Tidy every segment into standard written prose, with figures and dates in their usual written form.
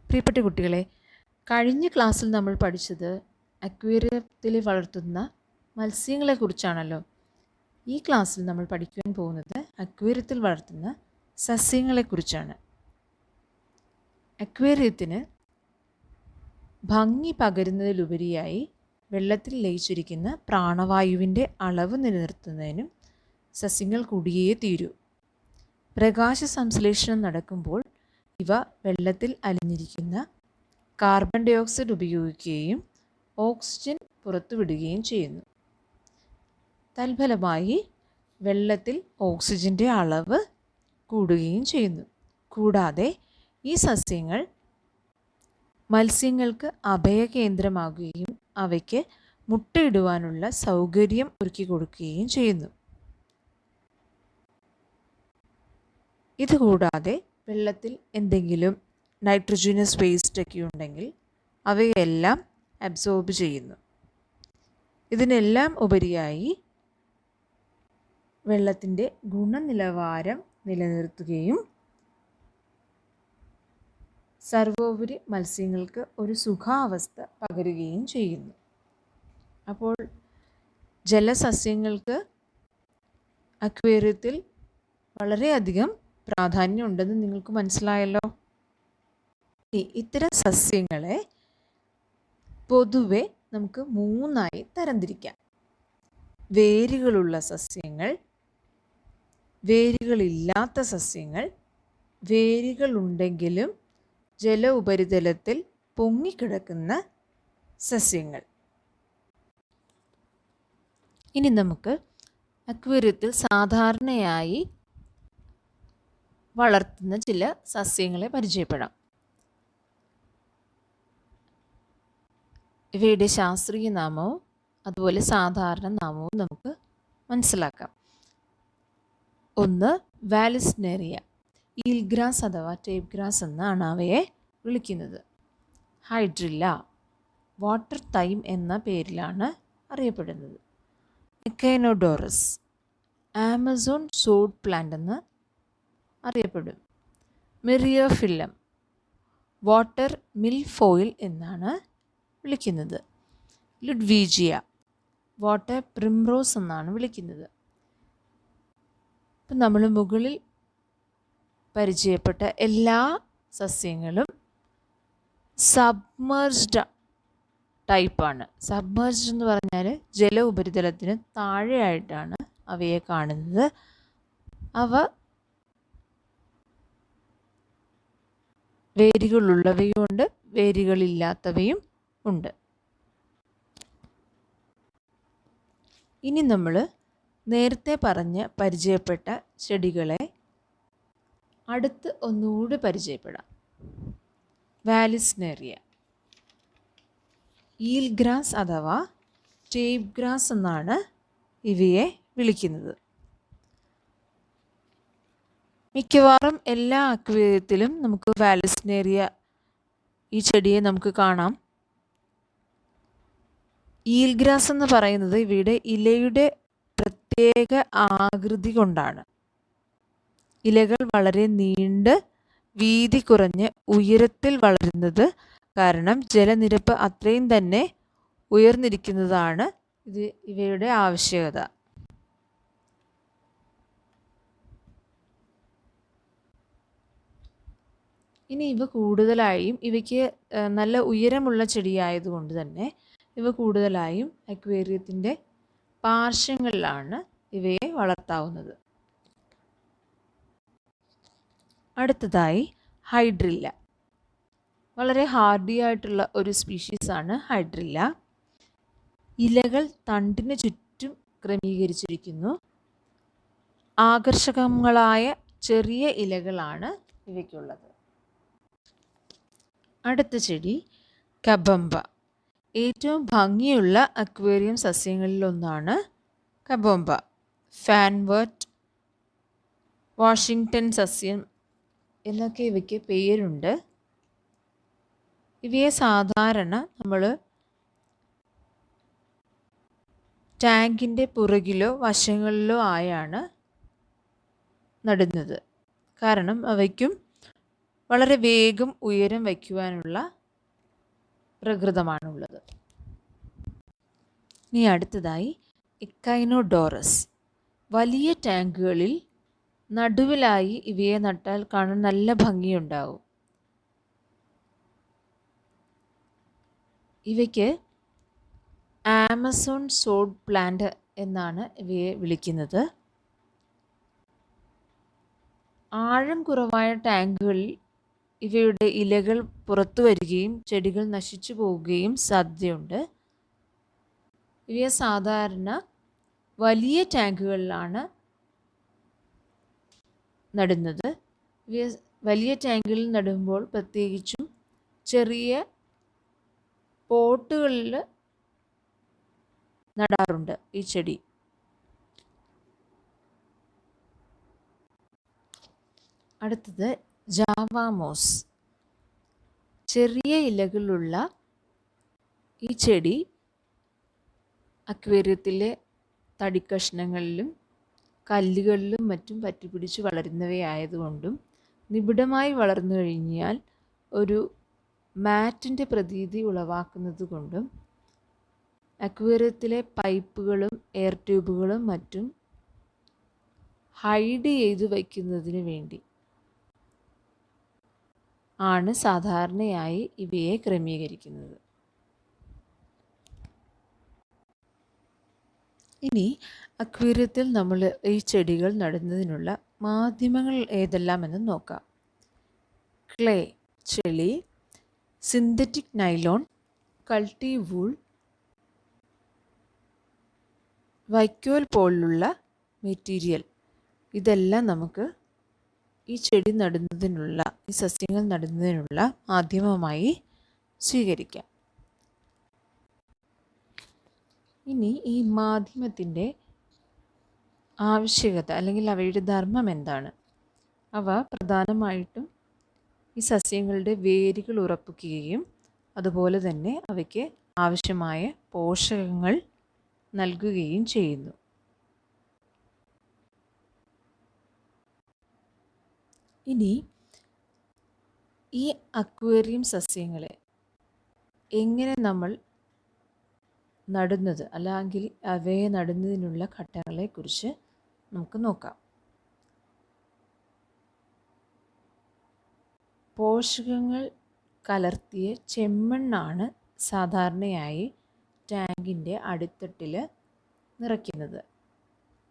പ്രിയപ്പെട്ട കുട്ടികളെ, കഴിഞ്ഞ ക്ലാസ്സിൽ നമ്മൾ പഠിച്ചത് അക്വേറിയത്തിൽ വളർത്തുന്ന മത്സ്യങ്ങളെക്കുറിച്ചാണല്ലോ. ഈ ക്ലാസ്സിൽ നമ്മൾ പഠിക്കുവാൻ പോകുന്നത് അക്വേറിയത്തിൽ വളർത്തുന്ന സസ്യങ്ങളെക്കുറിച്ചാണ്. അക്വേറിയത്തിന് ഭംഗി പകരുന്നതിലുപരിയായി വെള്ളത്തിൽ ലയിച്ചിരിക്കുന്ന പ്രാണവായുവിൻ്റെ അളവ് നിലനിർത്തുന്നതിനും സസ്യങ്ങൾ കൂടിയേ തീരൂ. പ്രകാശ സംശ്ലേഷണം നടക്കുമ്പോൾ ഇവ വെള്ളത്തിൽ അലിഞ്ഞിരിക്കുന്ന കാർബൺ ഡൈ ഓക്സൈഡ് ഉപയോഗിക്കുകയും ഓക്സിജൻ പുറത്തുവിടുകയും ചെയ്യുന്നു. തൽഫലമായി വെള്ളത്തിൽ ഓക്സിജൻ്റെ അളവ് കൂടുകയും ചെയ്യുന്നു. കൂടാതെ ഈ സസ്യങ്ങൾ മത്സ്യങ്ങൾക്ക് അഭയകേന്ദ്രമാകുകയും അവയ്ക്ക് മുട്ടയിടുവാനുള്ള സൗകര്യം ഒരുക്കി കൊടുക്കുകയും ചെയ്യുന്നു. ഇതുകൂടാതെ വെള്ളത്തിൽ എന്തെങ്കിലും നൈട്രജനസ് വേസ്റ്റ് ഒക്കെ ഉണ്ടെങ്കിൽ അവയെല്ലാം അബ്സോർബ് ചെയ്യുന്നു. ഇതിനെല്ലാം ഉപരിയായി വെള്ളത്തിൻ്റെ ഗുണനിലവാരം നിലനിർത്തുകയും സർവോപരി മത്സ്യങ്ങൾക്ക് ഒരു സുഖാവസ്ഥ പകരുകയും ചെയ്യുന്നു. അപ്പോൾ ജലസസ്യങ്ങൾക്ക് അക്വേറിയത്തിൽ വളരെയധികം പ്രാധാന്യമുണ്ടെന്ന് നിങ്ങൾക്ക് മനസ്സിലായല്ലോ. ഇത്തരം സസ്യങ്ങളെ പൊതുവെ നമുക്ക് മൂന്നായി തരംതിരിക്കാം. വേരുകളുള്ള സസ്യങ്ങൾ, വേരുകളില്ലാത്ത സസ്യങ്ങൾ, വേരുകളുണ്ടെങ്കിലും ജല ഉപരിതലത്തിൽ പൊങ്ങിക്കിടക്കുന്ന സസ്യങ്ങൾ. ഇനി നമുക്ക് അക്വേറിയത്തിൽ സാധാരണയായി വളർത്തുന്ന ചില സസ്യങ്ങളെ പരിചയപ്പെടാം. ഇവയുടെ ശാസ്ത്രീയ നാമവും അതുപോലെ സാധാരണ നാമവും നമുക്ക് മനസ്സിലാക്കാം. ഒന്ന് വാലിസ്നേറിയ, ഈൽഗ്രാസ് അഥവാ ടേപ്പ് ഗ്രാസ് എന്നാണ് അവയെ വിളിക്കുന്നത്. ഹൈഡ്രില്ല, വാട്ടർ തൈം എന്ന പേരിലാണ് അറിയപ്പെടുന്നത്. എക്കൈനോഡോറസ്, ആമസോൺ സോഡ് പ്ലാന്റ് എന്ന് അറിയപ്പെടും. മിറിയോഫില്ലം, വാട്ടർ മിൽഫോയിൽ എന്നാണ് വിളിക്കുന്നത്. ലുഡ്വീജിയ, വാട്ടർ പ്രിംറോസ് എന്നാണ് വിളിക്കുന്നത്. ഇപ്പം നമ്മൾ മുകളിൽ പരിചയപ്പെട്ട എല്ലാ സസ്യങ്ങളും സബ്മേർജ്ഡ് ടൈപ്പാണ്. സബ്മേർജ്ഡ് എന്ന് പറഞ്ഞാൽ ജല ഉപരിതലത്തിന് താഴെയായിട്ടാണ് അവയെ കാണുന്നത്. അവ വേരുകളുള്ളവയും ഉണ്ട്, വേരുകളില്ലാത്തവയും ഉണ്ട്. ഇനി നമ്മൾ നേരത്തെ പറഞ്ഞ് പരിചയപ്പെട്ട ചെടികളെ അടുത്ത് ഒന്നുകൂടി പരിചയപ്പെടാം. വാലിസ്നേറിയ, ഈൽഗ്രാസ് അഥവാ ടേപ്പ് ഗ്രാസ് എന്നാണ് ഇവയെ വിളിക്കുന്നത്. മിക്കവാറും എല്ലാ അക്വേറിയത്തിലും നമുക്ക് വാലിസ്നേറിയ ഈ ചെടിയെ നമുക്ക് കാണാം. ഈൽഗ്രാസ് എന്ന് പറയുന്നത് ഇവയുടെ ഇലയുടെ പ്രത്യേക ആകൃതി കൊണ്ടാണ്. ഇലകൾ വളരെ നീണ്ട് വീതി കുറഞ്ഞ് ഉയരത്തിൽ വളരുന്നത് കാരണം ജലനിരപ്പ് അത്രയും തന്നെ ഉയർന്നിരിക്കുന്നതാണ് ഇവയുടെ ആവശ്യകത. ഇനി ഇവ കൂടുതലായും ഇവയ്ക്ക് നല്ല ഉയരമുള്ള ചെടിയായതുകൊണ്ട് തന്നെ ഇവ കൂടുതലായും അക്വേറിയത്തിൻ്റെ പാർശ്വങ്ങളിലാണ് ഇവയെ വളർത്താവുന്നത്. അടുത്തതായി ഹൈഡ്രില്ല, വളരെ ഹാർഡി ആയിട്ടുള്ള ഒരു സ്പീഷീസാണ് ഹൈഡ്രില്ല. ഇലകൾ തണ്ടിന് ചുറ്റും ക്രമീകരിച്ചിരിക്കുന്നു. ആകർഷകങ്ങളായ ചെറിയ ഇലകളാണ് ഇവയ്ക്കുള്ളത്. അടുത്ത ചെടി കബംബ. ഏറ്റവും ഭംഗിയുള്ള അക്വേറിയം സസ്യങ്ങളിലൊന്നാണ് കബംബ. ഫാൻവേർട്ട്, വാഷിങ്ടൺ സസ്യം എന്നൊക്കെ ഇവയ്ക്ക് പേരുണ്ട്. ഇവയെ സാധാരണ നമ്മൾ ടാങ്കിൻ്റെ പുറകിലോ വശങ്ങളിലോ ആയാണ് നടുന്നത്. കാരണം അവയ്ക്കും വളരെ വേഗം ഉയരം വയ്ക്കുവാനുള്ള പ്രകൃതമാണുള്ളത്. ഇനി അടുത്തതായി എക്കൈനോഡോറസ്. വലിയ ടാങ്കുകളിൽ നടുവിലായി ഇവയെ നട്ടാൽ കാണാൻ നല്ല ഭംഗിയുണ്ടാവും. ഇവയ്ക്ക് ആമസോൺ സോഡ് പ്ലാന്റ് എന്നാണ് ഇവയെ വിളിക്കുന്നത്. ആഴം കുറവായ ടാങ്കുകളിൽ ഇവയുടെ ഇലകൾ പുറത്തു വരികയും ചെടികൾ നശിച്ചു പോവുകയും സാധ്യതയുണ്ട്. ഇവയെ സാധാരണ വലിയ ടാങ്കുകളിലാണ് നടുന്നത്. ഇവയെ വലിയ ടാങ്കുകളിൽ നടുമ്പോൾ പ്രത്യേകിച്ചും ചെറിയ പോട്ടുകളിൽ നടാറുണ്ട് ഈ ചെടി. അടുത്തത് ജാവാമോസ്. ചെറിയ ഇലകളുള്ള ഈ ചെടി അക്വേറിയത്തിലെ തടിക്കഷ്ണങ്ങളിലും കല്ലുകളിലും മറ്റും പറ്റിപ്പിടിച്ച് വളരുന്നവയായതുകൊണ്ടും നിബിഡമായി വളർന്നു കഴിഞ്ഞാൽ ഒരു മാറ്റിൻ്റെ പ്രതീതി ഉളവാക്കുന്നത് കൊണ്ടും അക്വേറിയത്തിലെ പൈപ്പുകളും എയർ ട്യൂബുകളും മറ്റും ഹൈഡ് ചെയ്ത് വയ്ക്കുന്നതിന് വേണ്ടി ആണ് സാധാരണയായി ഇവയെ ക്രമീകരിക്കുന്നത്. ഇനി അക്വേറിയത്തിൽ നമ്മൾ ഈ ചെടികൾ നടുന്നതിനുള്ള മാധ്യമങ്ങൾ ഏതെല്ലാമെന്ന് നോക്കാം. ക്ലേ ചെളി, സിന്തറ്റിക് നൈലോൺ, കൾട്ടി വൂൾ, വൈക്കോൽ പോലുള്ള മെറ്റീരിയൽ, ഇതെല്ലാം നമുക്ക് ഈ ചെടി നടുന്നതിനുള്ള, ഈ സസ്യങ്ങൾ നടുന്നതിനുള്ള മാധ്യമമായി സ്വീകരിക്കാം. ഇനി ഈ മാധ്യമത്തിൻ്റെ ആവശ്യകത അല്ലെങ്കിൽ അവയുടെ ധർമ്മം എന്താണ്? അവ പ്രധാനമായിട്ടും ഈ സസ്യങ്ങളുടെ വേരുകൾ ഉറപ്പിക്കുകയും അതുപോലെ തന്നെ അവയ്ക്ക് ആവശ്യമായ പോഷകങ്ങൾ നൽകുകയും ചെയ്യുന്നു. ഇനി ഈ അക്വേറിയം സസ്യങ്ങളെ എങ്ങനെ നമ്മൾ നടുന്നത്, അല്ലെങ്കിൽ അവയെ നടുന്നതിനുള്ള ഘട്ടങ്ങളെക്കുറിച്ച് നമുക്ക് നോക്കാം. പോഷകങ്ങൾ കലർത്തിയ ചെമ്മണ്ണാണ് സാധാരണയായി ടാങ്കിൻ്റെ അടിത്തട്ടിൽ നിറയ്ക്കുന്നത്.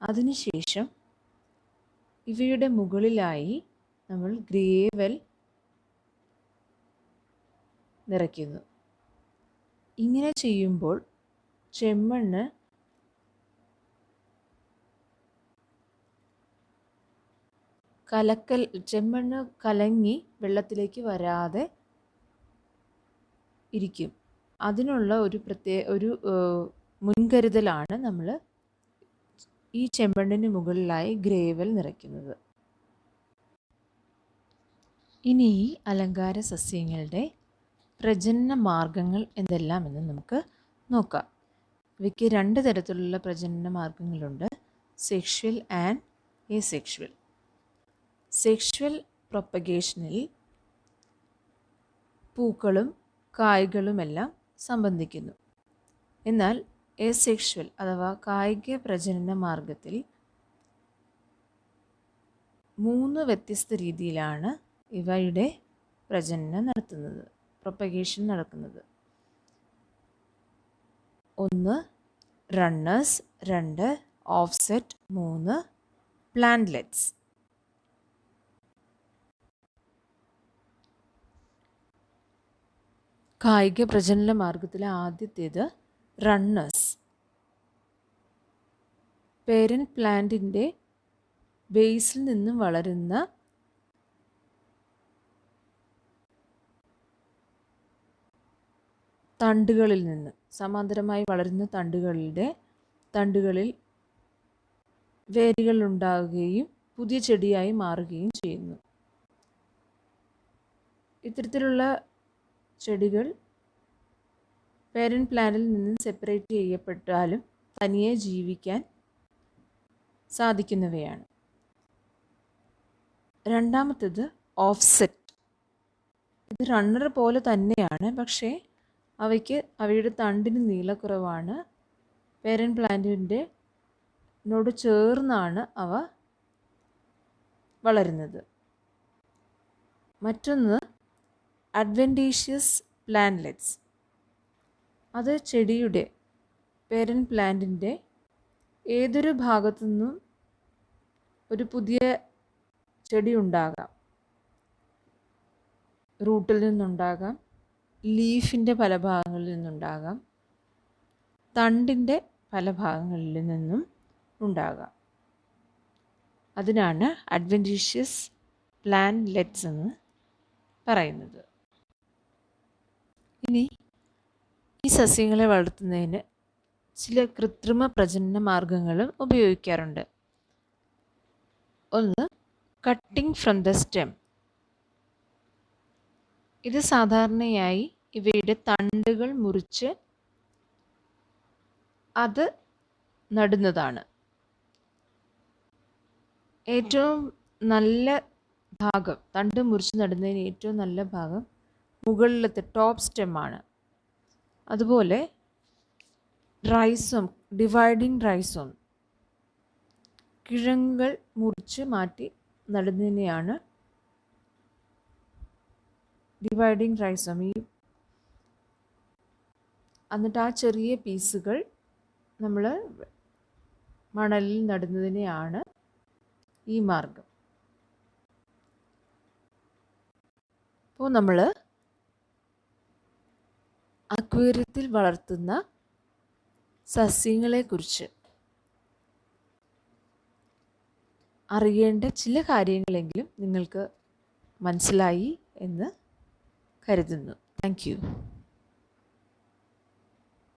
അതിനുശേഷം ഇവയുടെ മുകളിലായി നമ്മൾ ഗ്രേവൽ നിറയ്ക്കുന്നു. ഇങ്ങനെ ചെയ്യുമ്പോൾ ചെമ്മണ്ണ് കലങ്ങി വെള്ളത്തിലേക്ക് വരാതെ ഇരിക്കും. അതിനുള്ള ഒരു മുൻകരുതലാണ് നമ്മൾ ഈ ചെമ്മണ്ണിന് മുകളിലായി ഗ്രേവൽ നിറയ്ക്കുന്നത്. ഇനി ഈ അലങ്കാര സസ്യങ്ങളുടെ പ്രജനന മാർഗങ്ങൾ എന്തെല്ലാമെന്ന് നമുക്ക് നോക്കാം. ഇവയ്ക്ക് 2 തരത്തിലുള്ള പ്രജനന മാർഗങ്ങളുണ്ട്: സെക്ഷുവൽ ആൻഡ് എസെക്ഷുവൽ. സെക്ഷുവൽ പ്രൊപ്പഗേഷനിൽ പൂക്കളും കായ്കളുമെല്ലാം സംബന്ധിക്കുന്നു. എന്നാൽ എസെക്ഷുവൽ അഥവാ കായിക പ്രജനന മാർഗത്തിൽ 3 വ്യത്യസ്ത രീതിയിലാണ് ഇവയുടെ പ്രജനനം നടത്തുന്നത്, പ്രൊപ്പഗേഷൻ നടക്കുന്നത്. 1 റണ്ണേഴ്സ്, 2 ഓഫ്സെറ്റ്, 3 പ്ലാന്റ്ലെറ്റ്സ്. കായിക പ്രജനന മാർഗത്തിലെ ആദ്യത്തേത് റണ്ണേഴ്സ്. പേരന്റ് പ്ലാന്റിൻ്റെ ബേസിൽ നിന്നും വളരുന്ന തണ്ടുകളിൽ നിന്ന്, സമാന്തരമായി വളരുന്ന തണ്ടുകളിൽ വേരുകൾ ഉണ്ടാവുകയും പുതിയ ചെടിയായി മാറുകയും ചെയ്യുന്നു. ഇത്തരത്തിലുള്ള ചെടികൾ പേരന്റ് പ്ലാന്റിൽ നിന്നും സെപ്പറേറ്റ് ചെയ്യപ്പെട്ടാലും തനിയെ ജീവിക്കാൻ സാധിക്കുന്നവയാണ്. രണ്ടാമത്തേത് ഓഫ്സെറ്റ്. ഇത് റണ്ണർ പോലെ തന്നെയാണ്, പക്ഷേ അവയ്ക്ക് അവയുടെ തണ്ടിന് നീളക്കുറവാണ്. പേരൻറ് പ്ലാന്റിൻ്റെ നോട് ചേർന്നാണ് അവ വളരുന്നത്. മറ്റൊന്ന് അഡ്വെൻറ്റീഷ്യസ് പ്ലാന്റ്ലെറ്റ്സ്. അത് ചെടിയുടെ പേരൻറ് പ്ലാന്റിൻ്റെ ഏതൊരു ഭാഗത്തു നിന്നും ഒരു പുതിയ ചെടി ഉണ്ടാകാം. റൂട്ടിൽ നിന്നുണ്ടാകാം, ലീഫിൻ്റെ പല ഭാഗങ്ങളിൽ നിന്നുണ്ടാകാം, തണ്ടിൻ്റെ പല ഭാഗങ്ങളിൽ നിന്നും ഉണ്ടാകാം. അതിനാണ് അഡ്വെൻറ്റീഷ്യസ് പ്ലാന്റ്ലെറ്റ്സ് എന്ന് പറയുന്നത്. ഇനി ഈ സസ്യങ്ങളെ വളർത്തുന്നതിന് ചില കൃത്രിമ പ്രജനന മാർഗങ്ങളും ഉപയോഗിക്കാറുണ്ട്. ഒന്ന്, കട്ടിംഗ് ഫ്രം ദ സ്റ്റെം. ഇത് സാധാരണയായി ഇവയുടെ തണ്ടുകൾ മുറിച്ച് അത് നടുന്നതാണ്. ഏറ്റവും നല്ല ഭാഗം, തണ്ട് മുറിച്ച് നടുന്നതിന് ഏറ്റവും നല്ല ഭാഗം മുകളിലത്തെ ടോപ്പ് സ്റ്റെമ്മാണ്. അതുപോലെ റൈസോം, ഡിവൈഡിങ് റൈസോം, കിഴങ്ങുകൾ മുറിച്ച് മാറ്റി നടുന്നതിനെയാണ് ഡിവൈഡിങ് റൈസോം. എന്നിട്ട് ആ ചെറിയ പീസുകൾ നമ്മൾ മണലിൽ നടുന്നതിനെയാണ് ഈ മാർഗം. അപ്പോൾ നമ്മൾ അക്വേറിയത്തിൽ വളർത്തുന്ന സസ്യങ്ങളെക്കുറിച്ച് അറിയേണ്ട ചില കാര്യങ്ങളെങ്കിലും നിങ്ങൾക്ക് മനസ്സിലായി എന്ന് കരുതുന്നു. Thank you.